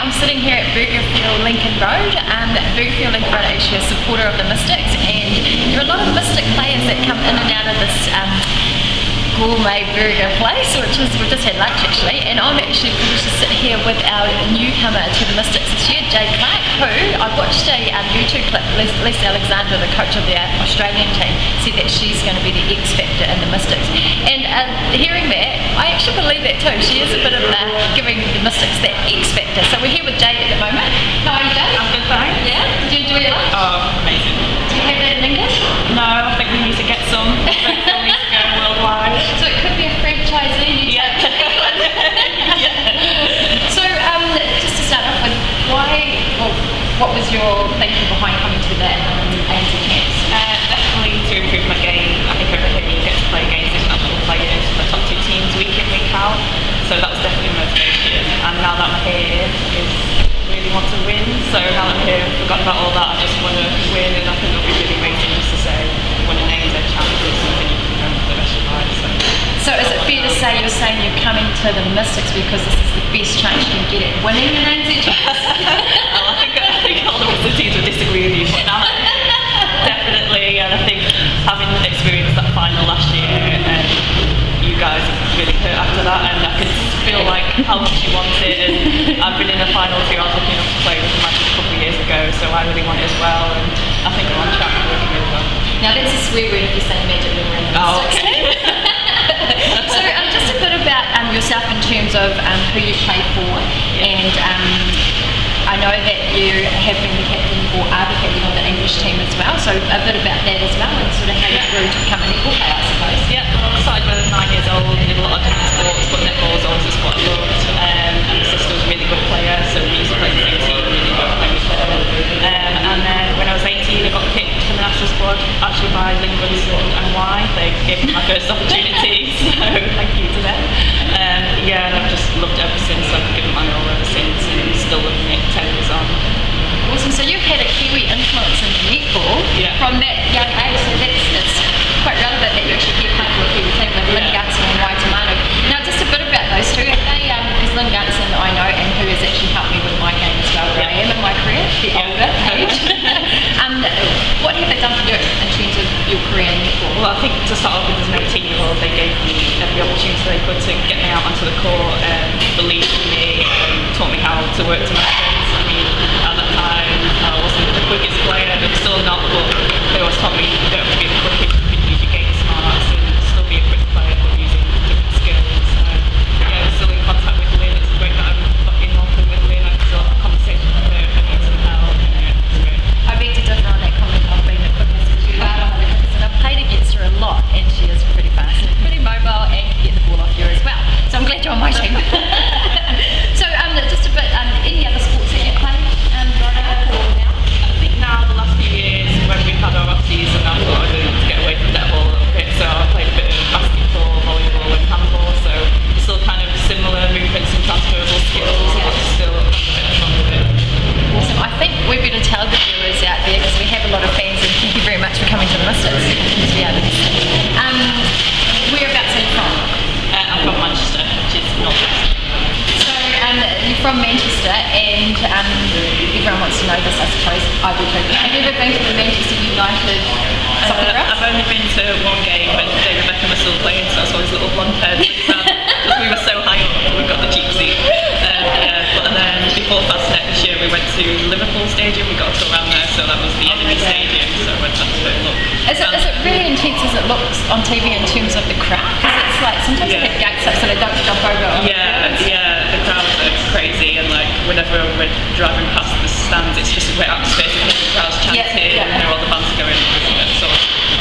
I'm sitting here at Burgerfield Lincoln Road. Burgerfield Lincoln Road are actually a supporter of the Mystics, and there are a lot of Mystic players that come in and out of this gourmet burger place, which is, we've just had lunch actually, and I'm actually privileged to sit here with our newcomer to the Mystics this year, Jade Clarke, who I watched a YouTube clip. Lisa Alexander, the coach of the Australian team, said that she's going to be the X factor in the Mystics, and hearing that, I actually believe that too. She is a bit of giving the Mystics that X factor. So we're here with Jade at the moment. How are you, Jade? I'm good, thanks. Yeah? Did you enjoy your lunch? Oh, amazing. Do you have that in English? No, I think we need to get some. Still need to go worldwide. So it could be a franchisee. Yeah. So just to start off with, what was your thinking behind coming to the ANZ camps? Definitely to improve my game. I think over here you get to play against international players from the top 2 teams week in, week out. So that's definitely motivation. And now that I'm here, really want to win. So now that I'm here, I've forgotten about all that. I just want to win, and I think it'll be really amazing just to say, win an ANZ champ is something you can remember for the rest of your life. So is it fair to say you're saying you're coming to the Mystics because this is the best chance you can get at winning an ANZ champ? Well, I think all the rest of the teams would disagree with you, but now definitely, and I think having experienced that final last year, you guys have really hurt after that, and I can feel like how much you want it, and I've been in a final too. I was lucky enough to play with the Magic a couple of years ago, so I really want it as well, and I think I'm on track for working really well. Now that's a swear word if you say Magic when we're in the Mystics. Okay. So just a bit about yourself in terms of who you play for, and I know that you have been the captain or are the captain of the English team as well, so a bit about that as well, and sort of how you grew to become a netball player, I suppose. Yeah, well, I started when I was 9 years old, did a lot of different sports, but netball was always a sport I loved, and my sister was a really good player, so we used to play the same team, really good playing with her. And then when I was 18, I got picked for the national squad, actually by Lincoln and Y. They gave me my first opportunity, so thank you to them. Yeah, and I've just loved it ever since. I've given my all ever since, and still loving it 10 years on. Awesome. So you've had a Kiwi influence in netball from that young age, so it's quite relevant that you actually keep playing for a Kiwi team with Lynn Gunson and Waitamanu. Now just a bit about those two. Have they, because Lynn Gunson I know, and who has actually helped me with my game as well, where I am in my career, the older age. What have they done for you in terms of your career in netball? Well, I think to start off with as an 18-year-old, they gave me every opportunity they could to get me out onto the court, believed in me, taught me how to work to my strengths. I mean, at that time, I wasn't the quickest player, I'm still not, but they always taught me you don't have to be the quickest, you can use your game smarts and still be a quick player, but using different skills. So, yeah, I'm still in contact with Lynn. It's great that I'm fucking open with Lynn. I can still have a conversation with her if I need some help. Yeah, it's great. I beg to differ on that comment of being the quickest, because you are one of the quickest, and I've played against her a lot, and she is pretty fast and pretty mobile and can get the ball off you as well. So I'm glad you're on my team. So just a bit, any other sports that you play growing up or now? I think now the last few years when we've had our off season, I thought I'd really want to get away from netball a little bit, so I played a bit of basketball, volleyball and handball, so still kind of similar movements and transferable skills, but still a bit of fun with it. Awesome. I think we better tell the viewers out there, because we have a lot of fans, and thank you very much for coming to the Mystics. Whereabouts are you from? I'm from Manchester, which is north-west. So you're from Manchester, and everyone wants to know this, I suppose. I do too. Have you ever been to the Manchester United soccer ground? I've only been to one game when David Beckham was still playing, so I saw his little blonde head because we were so high up, we got the cheap seat. And then before Fastnet this year, we went to Liverpool Stadium. We got to go around there, so that was the enemy stadium. So I went to have a look. Is it really intense as it looks on TV in terms of the crowd? Because it's like sometimes they get gates up so they don't jump over. Yeah, the crowds are crazy, and like whenever we're driving past the stands, it's just a great atmosphere. The crowds chanting, all the bands are going.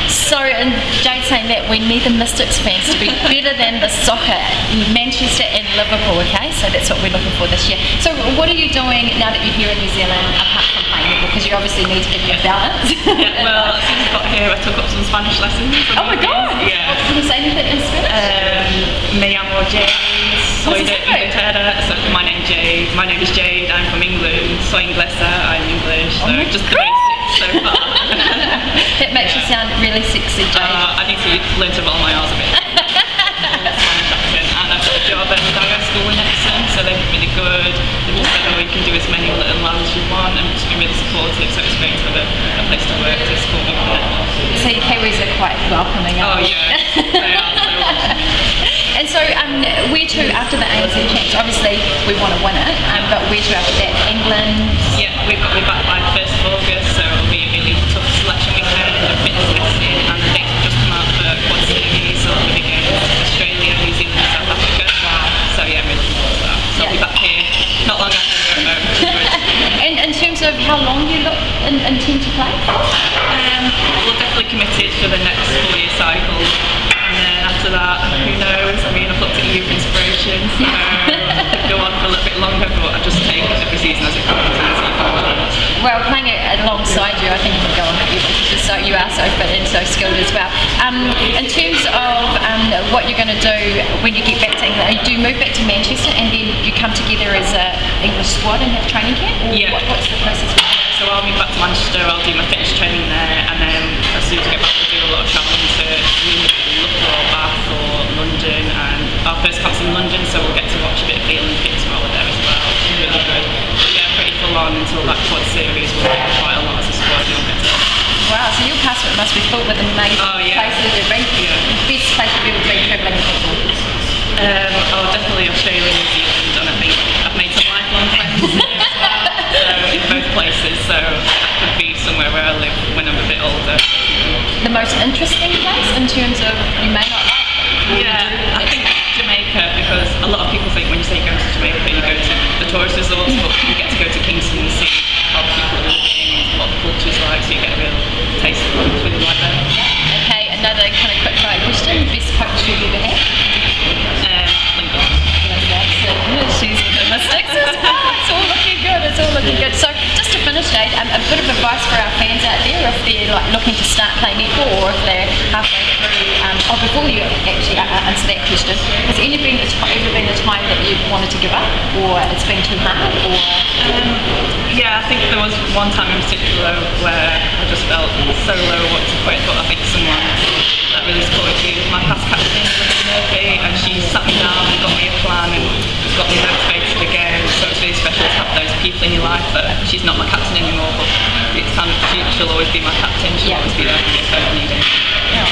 So, and Jade's saying that we need the Mystics fans to be better than the soccer, Manchester and Liverpool, okay? So that's what we're looking for this year. So what are you doing now that you're here in New Zealand, apart from playing netball? Because you obviously need to give you a balance. Yeah, well, as soon as I got here, I took up some Spanish lessons. Oh my God! Yeah. Can you say anything in Spanish? Me llamo Jade, soy de Inglaterra. So my name is Jade, I'm from England. Soy inglesa, I'm English. So just the basics so far. That makes you sound really sexy, Jade. I need to learn to roll my R's a bit. And I've got a job at Dara School in Epsom, so they're really good. They just said, oh, you can do as many little LANs as you want, and just been really supportive, so it's great to have a place to work to support me with it. So your Kiwis are quite welcoming, Oh aren't yeah, they are so welcoming. And so where to after the ANC Champs? Obviously we want to win it, but where to after that? England? Yeah, we've got to be back by the 1st of August, so it'll be a really tough selection weekend and fitness testing, and the dates have just come out for quad series, so we'll be going to Australia, New Zealand and South Africa. Wow. So yeah, I'm really looking forward to that. So I'll be back here not long after we go home. And in terms of how long you intend to play? We're definitely committed for the next 4-year cycle, and then after that, who knows? I mean, I've looked at you for inspiration, so I could go on for a little bit longer, but I just take every season as it comes and see if I can. Well, playing it alongside you, I think you can go on because you are so fit and so skilled as well. In terms of what you're going to do when you get back to England, do you move back to Manchester and then you come together as an English squad and have training camp? Or yeah. What's the process? So I'll move back to Manchester, I'll do my fitness training there, and then as soon as I get back we'll do a lot of travelling to Loughborough or Bath or London, and our first camp's in London, so we'll get to watch a bit of the Olympics while we're there as well. It's really good. But yeah, pretty full on until that quad series. We'll do quite a lot as a squad. Wow, so your passport must be full with amazing places you've been. Best place you've ever been travelling for? Definitely Australia and New Zealand, and I think I've made some lifelong friends here as well. So in both places, so that could be somewhere where I live when I'm a bit older. The most interesting place in terms of you may not like? Yeah, I think Jamaica, because a lot of people think when you say going to Jamaica you go to the tourist resorts, but you get to go to Kingston and see how people are living, what the culture's like, so you get a real taste of what it's really like there. Okay, another kind of quick fire question. Best coach you've ever had? She's with the Mystics as well. It's all looking good. It's all looking good. So just to finish, Jade, a bit of advice for our fans out there if they're like looking to start playing netball, or if they're halfway through. Or before you actually answer that question, has ever been a time that you wanted to give up, or it's been too hard, or? Yeah, I think there was one time in particular where I just felt so low what to quit, but I think someone that really supported me was my past captain, Murphy, and she sat me down and got me a plan and got me motivated again. So it's really special to have those people in your life that she's not my captain anymore, but it's kind of, she'll always be my captain, she'll always be there for me if I ever need it. Yeah.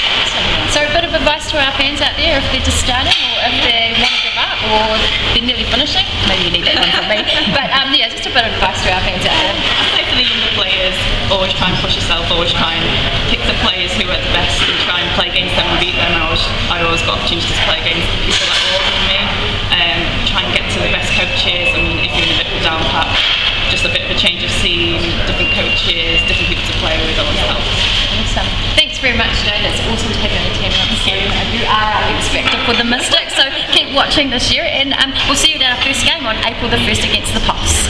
So a bit of advice to our fans out there if they're just starting, or if they want to give up, or they're nearly finishing. Maybe you need that one from me. But yeah, just a bit of advice to our fans out there. I'd say for the younger players, always try and push yourself, always try and pick the players who are the best and try and play against them and beat them. I always got opportunities to play against people that were older than me. Try and get to the best coaches. I mean, if you're in a bit of a down patch, just a bit of a change of scene, different coaches, different people to play with, always helps. Awesome. Thanks very much, Jade. It's awesome to have you on the team. You are our X Factor for the Mystics, so keep watching this year, and we'll see you at our first game on April the 1st against the Pops.